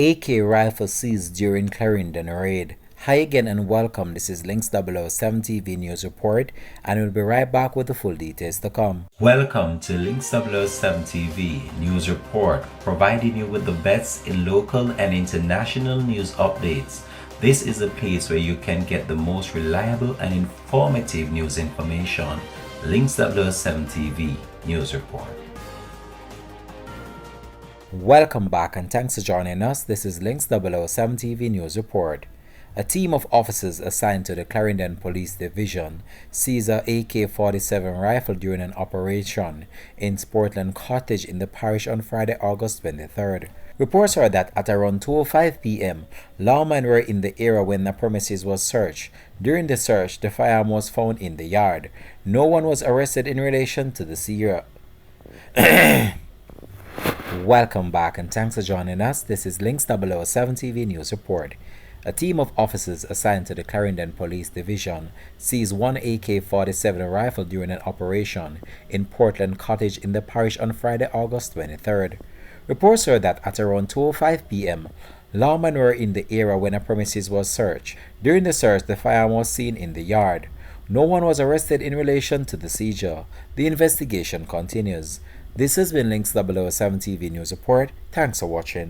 AK rifle seized during Clarendon raid. Hi again and welcome. This is Links 007 TV News Report, and we'll be right back with the full details to come. Welcome to Links 007 TV News Report, providing you with the best in local and international news updates. This is a place where you can get the most reliable and informative news information. Links 007 TV News Report. Welcome back and thanks for joining us. This is Links 007 TV News Report. A team of officers assigned to the Clarendon Police Division seized a AK-47 rifle during an operation in Portland Cottage in the parish on Friday, August 23rd. Reports are that at around 2:05 p.m., lawmen were in the area when the premises was searched. During the search, the firearm was found in the yard. No one was arrested in relation to the seizure. Welcome back and thanks for joining us. This is Links 007 TV News Report. A team of officers assigned to the Clarendon Police Division seized one AK-47 rifle during an operation in Portland Cottage in the parish on Friday, August 23rd. Reports are that at around 2:05 p.m., lawmen were in the area when a premises was searched. During the search, the firearm was seen in the yard. No one was arrested in relation to the seizure. The investigation continues. This has been Links 007 TV News Report. Thanks for watching.